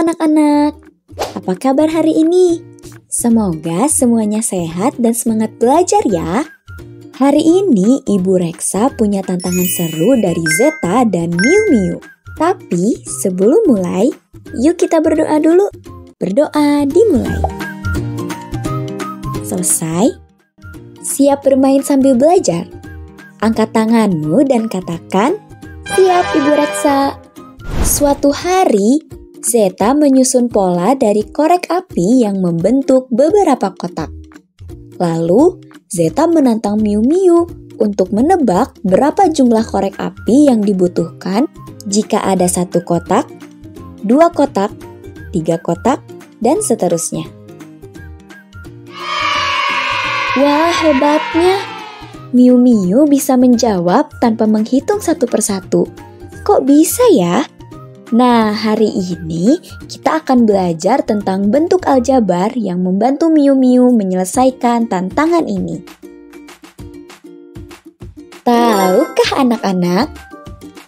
anak-anak, apa kabar hari ini? Semoga semuanya sehat dan semangat belajar ya. Hari ini Ibu Reksa punya tantangan seru dari Zeta dan Miu Miu. Tapi sebelum mulai, yuk kita berdoa dulu. Berdoa dimulai. Selesai? Siap bermain sambil belajar? Angkat tanganmu dan katakan, "Siap Ibu Reksa." Suatu hari, Zeta menyusun pola dari korek api yang membentuk beberapa kotak. Lalu, Zeta menantang Miu Miu untuk menebak berapa jumlah korek api yang dibutuhkan jika ada 1 kotak, 2 kotak, 3 kotak, dan seterusnya. Wah, hebatnya! Miu Miu bisa menjawab tanpa menghitung satu persatu. Kok bisa ya? Nah, hari ini kita akan belajar tentang bentuk aljabar yang membantu Miu Miu menyelesaikan tantangan ini. Tahukah anak-anak?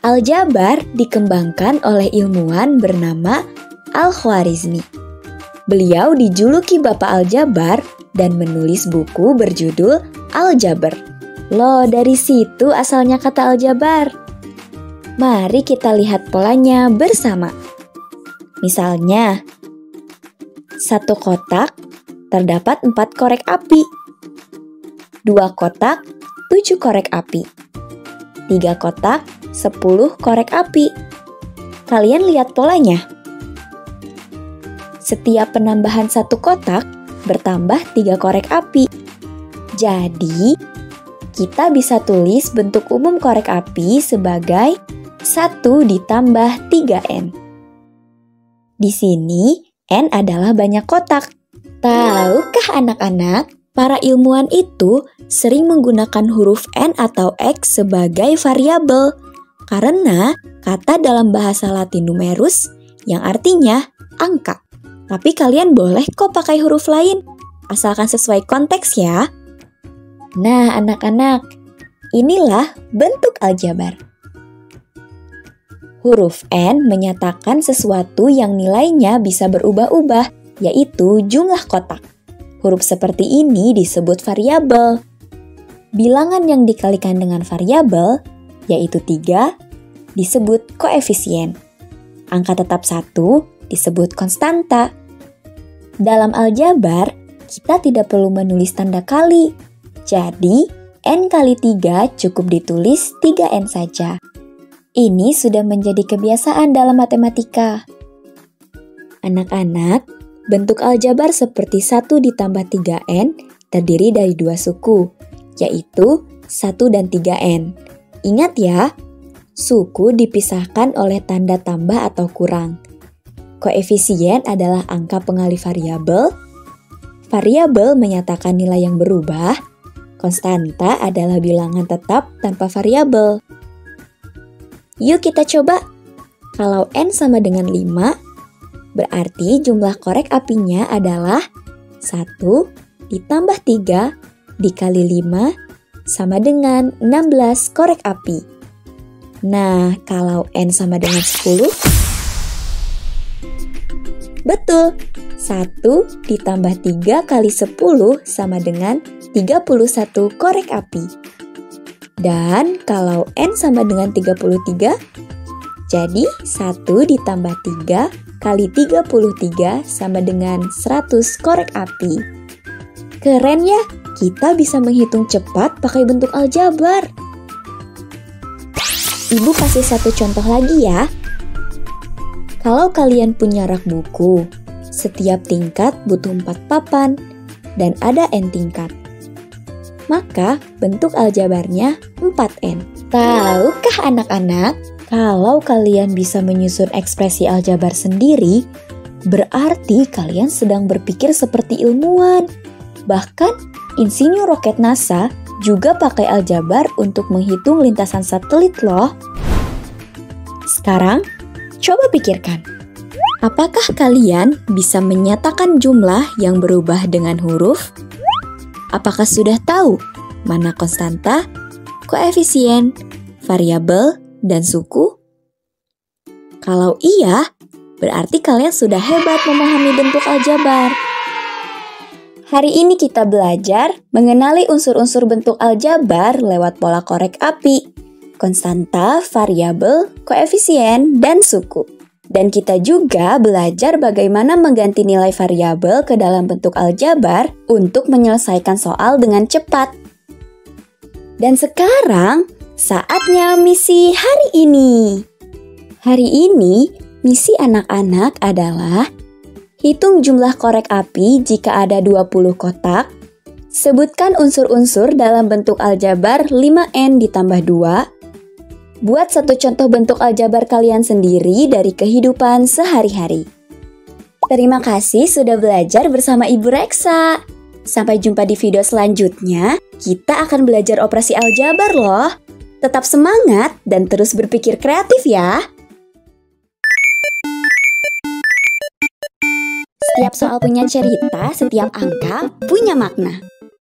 Aljabar dikembangkan oleh ilmuwan bernama Al-Khwarizmi. Beliau dijuluki Bapak Aljabar dan menulis buku berjudul Aljabar. Loh, dari situ asalnya kata aljabar. Mari kita lihat polanya bersama. Misalnya, 1 kotak terdapat 4 korek api. 2 kotak, 7 korek api. 3 kotak, 10 korek api. Kalian lihat polanya. Setiap penambahan 1 kotak bertambah 3 korek api. Jadi, kita bisa tulis bentuk umum korek api sebagai 1 ditambah 3N. Di sini, N adalah banyak kotak. Tahukah anak-anak, para ilmuwan itu sering menggunakan huruf N atau X sebagai variabel karena kata dalam bahasa Latin numerus yang artinya angka. Tapi kalian boleh kok pakai huruf lain, asalkan sesuai konteks ya. Nah, anak-anak, inilah bentuk aljabar. Huruf N menyatakan sesuatu yang nilainya bisa berubah-ubah, yaitu jumlah kotak. Huruf seperti ini disebut variabel. Bilangan yang dikalikan dengan variabel, yaitu 3, disebut koefisien. Angka tetap 1 disebut konstanta. Dalam aljabar, kita tidak perlu menulis tanda kali. Jadi, N kali 3 cukup ditulis 3N saja. Ini sudah menjadi kebiasaan dalam matematika. Anak-anak, bentuk aljabar seperti 1 ditambah 3N terdiri dari 2 suku, yaitu 1 dan 3N. Ingat ya, suku dipisahkan oleh tanda tambah atau kurang. Koefisien adalah angka pengalih variabel. Variabel menyatakan nilai yang berubah. Konstanta adalah bilangan tetap tanpa variabel. Yuk kita coba. Kalau N sama dengan 5, berarti jumlah korek apinya adalah 1 ditambah 3 dikali 5 sama dengan 16 korek api. Nah, kalau N sama dengan 10, betul, 1 ditambah 3 kali 10 sama dengan 31 korek api. Dan kalau N sama dengan 33, jadi 1 ditambah 3 kali 33 sama dengan 100 korek api. Keren ya, kita bisa menghitung cepat pakai bentuk aljabar. Ibu kasih 1 contoh lagi ya. Kalau kalian punya rak buku, setiap tingkat butuh 4 papan dan ada N tingkat. Maka bentuk aljabarnya 4N. Tahukah anak-anak, kalau kalian bisa menyusun ekspresi aljabar sendiri, berarti kalian sedang berpikir seperti ilmuwan. Bahkan, insinyur roket NASA juga pakai aljabar untuk menghitung lintasan satelit loh. Sekarang, coba pikirkan. Apakah kalian bisa menyatakan jumlah yang berubah dengan huruf? Apakah sudah tahu mana konstanta, koefisien, variabel, dan suku? Kalau iya, Berarti kalian sudah hebat memahami bentuk aljabar. Hari ini kita belajar mengenali unsur-unsur bentuk aljabar lewat pola korek api, konstanta, variabel, koefisien, dan suku. Dan kita juga belajar bagaimana mengganti nilai variabel ke dalam bentuk aljabar untuk menyelesaikan soal dengan cepat. Dan sekarang, saatnya misi hari ini. Hari ini, misi anak-anak adalah hitung jumlah korek api jika ada 20 kotak. Sebutkan unsur-unsur dalam bentuk aljabar 5N ditambah 2. Buat satu contoh bentuk aljabar kalian sendiri dari kehidupan sehari-hari. Terima kasih sudah belajar bersama Ibu Reksa. Sampai jumpa di video selanjutnya. Kita akan belajar operasi aljabar loh. Tetap semangat dan terus berpikir kreatif ya. Setiap soal punya cerita, setiap angka punya makna.